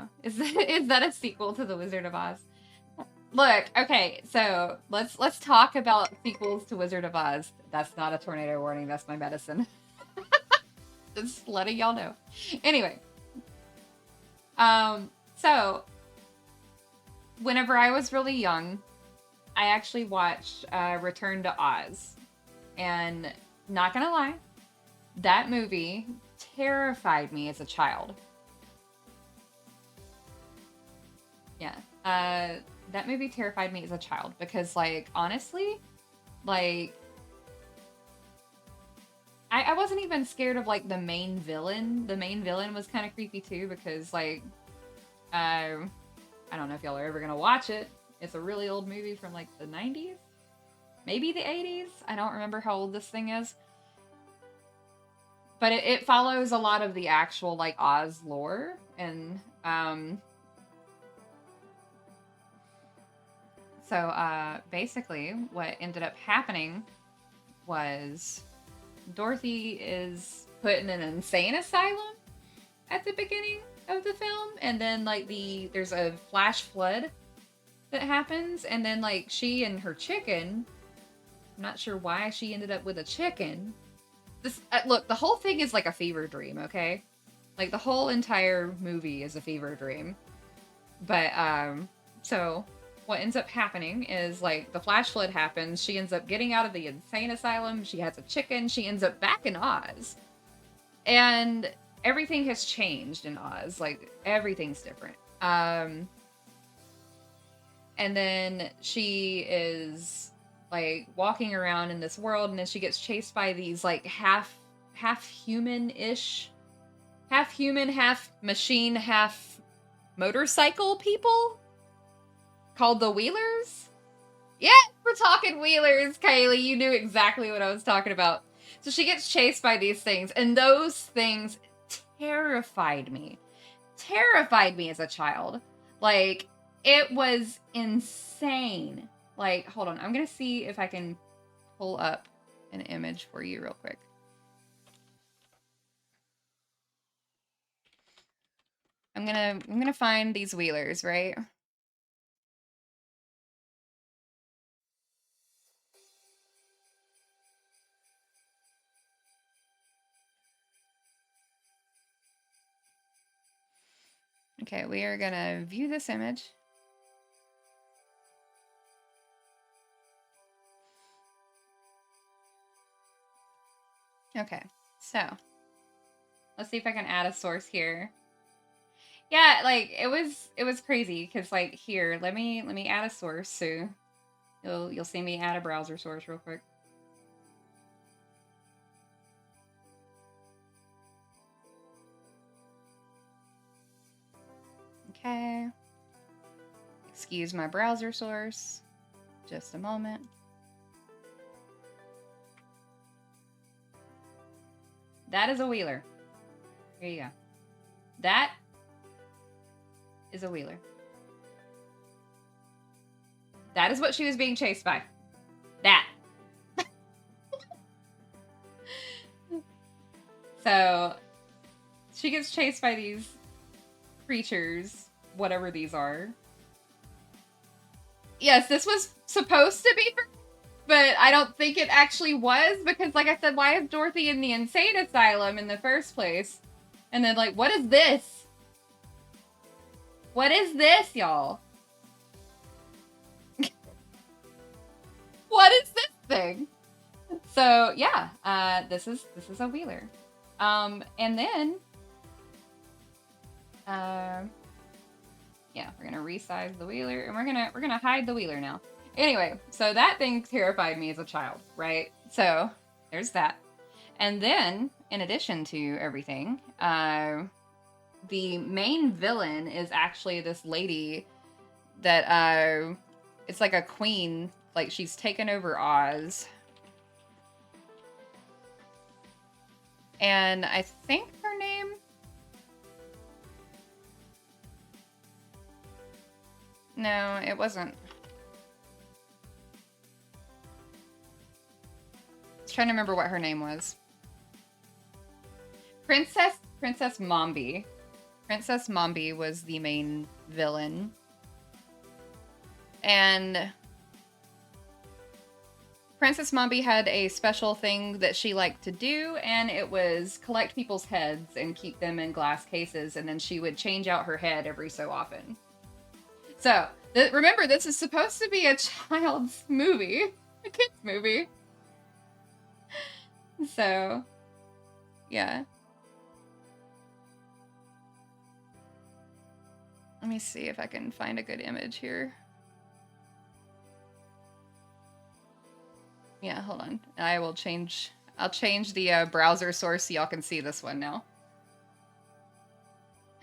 know. Is that a sequel to The Wizard of Oz? Look, okay, so let's talk about sequels to Wizard of Oz. That's not a tornado warning, that's my medicine. Just letting y'all know. Anyway. So whenever I was really young, I actually watched Return to Oz. And not gonna lie, that movie terrified me as a child. Yeah. That movie terrified me as a child because, like, honestly, like, I wasn't even scared of, like, the main villain. The main villain was kind of creepy, too, because, like, I don't know if y'all are ever gonna watch it. It's a really old movie from, like, the 90s? Maybe the 80s? I don't remember how old this thing is. But it follows a lot of the actual, like, Oz lore, and, so, basically, what ended up happening was Dorothy is put in an insane asylum at the beginning of the film, and then, like, there's a flash flood that happens, and then, like, she and her chicken, I'm not sure why she ended up with a chicken. Look, the whole thing is like a fever dream, okay? Like, the whole entire movie is a fever dream. But, so what ends up happening is, like, the flash flood happens, she ends up getting out of the insane asylum, she has a chicken, she ends up back in Oz. And everything has changed in Oz. Like, everything's different. And then she is, like, walking around in this world, and then she gets chased by these, like, half human-ish, half human, half machine, half motorcycle people called the Wheelers. Yeah, we're talking Wheelers, Kaylee. You knew exactly what I was talking about. So she gets chased by these things, and those things terrified me. Terrified me as a child. Like, it was insane. Like, hold on. I'm gonna see if I can pull up an image for you real quick. I'm gonna find these Wheelers, right? Okay, we are gonna view this image. Okay, so let's see if I can add a source here. Yeah, like, it was crazy because, like, here, let me add a source, so you'll see me add a browser source real quick. Okay. Excuse my browser source. Just a moment. That is a Wheeler. Here you go. That is a Wheeler. That is what she was being chased by. That. So, she gets chased by these creatures, whatever these are. Yes, this was supposed to be her, but I don't think it actually was, because, like I said, why is Dorothy in the insane asylum in the first place? And then, like, what is this? What is this, y'all? What is this thing? So, yeah, this is a Wheeler. And then, yeah, we're gonna resize the Wheeler, and we're gonna hide the Wheeler now. Anyway, so that thing terrified me as a child, right? So there's that. And then, in addition to everything, the main villain is actually this lady that it's like a queen, like, she's taken over Oz. And I think her name... No, it wasn't. I was trying to remember what her name was. Princess Mombi. Princess Mombi was the main villain. And Princess Mombi had a special thing that she liked to do, and it was collect people's heads and keep them in glass cases, and then she would change out her head every so often. So, remember, this is supposed to be a child's movie, a kid's movie. So, yeah. Let me see if I can find a good image here. Yeah, hold on. I'll change the browser source so y'all can see this one now.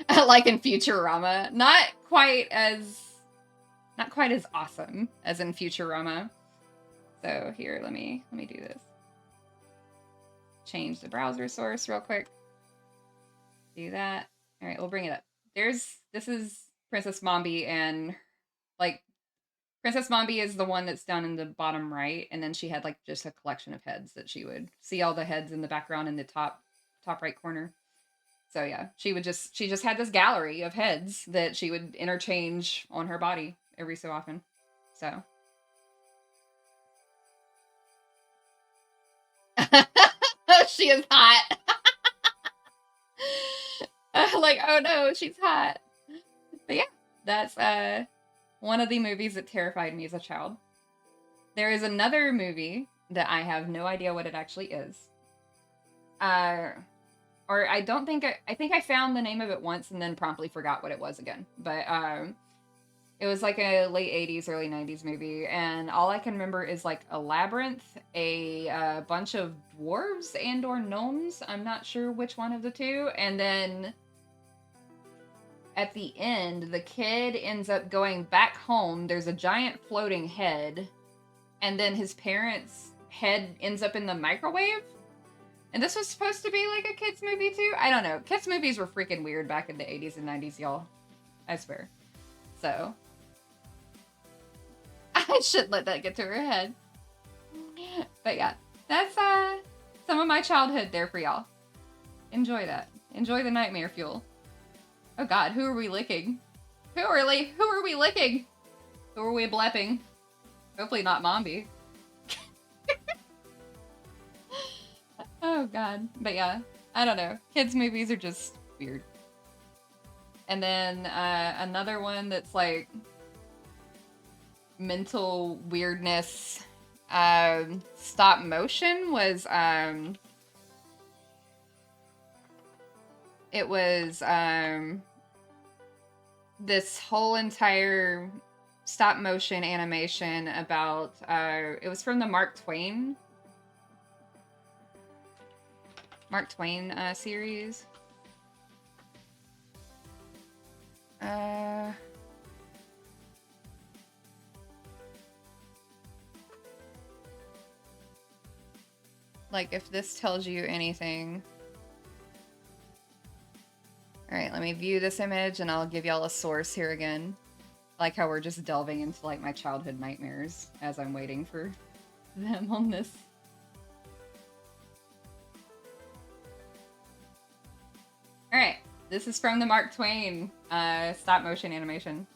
Like in Futurama. Not quite as awesome as in Futurama. So here, let me do this. Change the browser source real quick. Do that. All right, we'll bring it up. This is Princess Mombi, and like Princess Mombi is the one that's down in the bottom right, and then she had like just a collection of heads that she would see all the heads in the background in the top right corner. So yeah, she just had this gallery of heads that she would interchange on her body every so often. So she is hot. Like, oh no, she's hot. But yeah, that's one of the movies that terrified me as a child. There is another movie that I have no idea what it actually is. Or I don't think I think I found the name of it once and then promptly forgot what it was again. But it was like a late 80s, early 90s movie, and all I can remember is like a labyrinth, a bunch of dwarves and or gnomes. I'm not sure which one of the two. And then at the end, the kid ends up going back home. There's a giant floating head, and then his parents' head ends up in the microwave. And this was supposed to be like a kid's movie too? I don't know. Kids' movies were freaking weird back in the 80s and 90s, y'all. I swear. So, I should let that get to her head. But yeah, that's some of my childhood there for y'all. Enjoy that. Enjoy the nightmare fuel. Oh god, who are we licking? Who are we licking? Who are we blepping? Hopefully not Mombi. Oh god. But yeah, I don't know. Kids' movies are just weird. And then another one that's like mental weirdness, stop motion was it was this whole entire stop motion animation about it was from the Mark Twain series. Like, if this tells you anything. Alright, let me view this image and I'll give y'all a source here again. I like how we're just delving into, like, my childhood nightmares as I'm waiting for them on this. Alright, this is from the Mark Twain stop motion animation.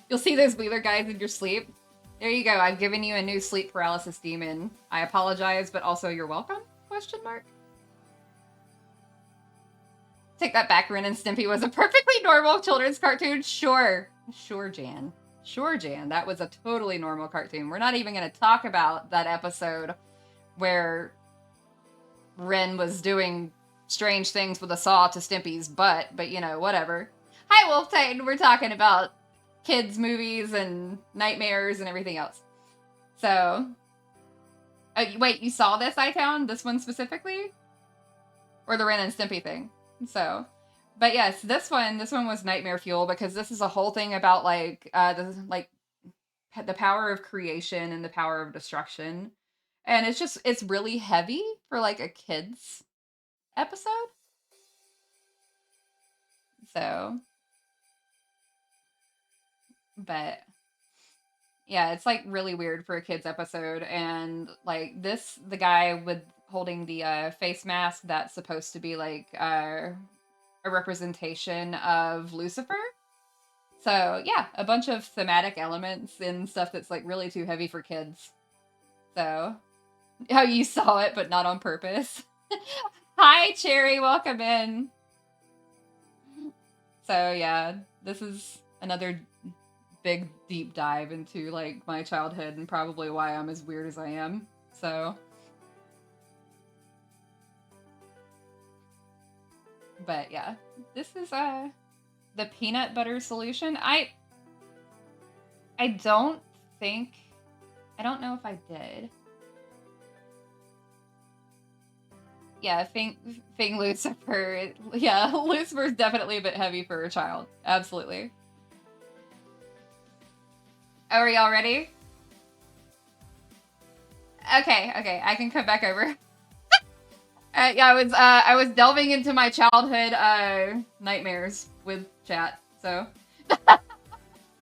You'll see those Wheeler guys in your sleep. There you go, I've given you a new sleep paralysis demon. I apologize, but also you're welcome? Question mark. Take that back, Ren and Stimpy was a perfectly normal children's cartoon. Sure, Jan. Sure, Jan. That was a totally normal cartoon. We're not even going to talk about that episode where Ren was doing strange things with a saw to Stimpy's butt, but you know, whatever. Hi, Wolf Titan. We're talking about kids' movies and nightmares and everything else. So, wait, you saw this, iTown? This one specifically? Or the Ren and Stimpy thing? So, but yes, this one was nightmare fuel because this is a whole thing about like the power of creation and the power of destruction, and it's really heavy for like a kids episode. So, but yeah, it's like really weird for a kids episode, and like the guy with holding the face mask that's supposed to be like or a representation of Lucifer. So yeah, a bunch of thematic elements and stuff that's like really too heavy for kids. So how you saw it, but not on purpose. Hi, Cherry, welcome in. So yeah, this is another big deep dive into like my childhood and probably why I'm as weird as I am. So, but yeah, this is the peanut butter solution. I don't think, I don't know if I did. Yeah, Fing Lucifer. Yeah, Lucifer's definitely a bit heavy for a child. Absolutely. Oh, are y'all ready? Okay, okay, I can come back over. Yeah, I was delving into my childhood nightmares with chat. So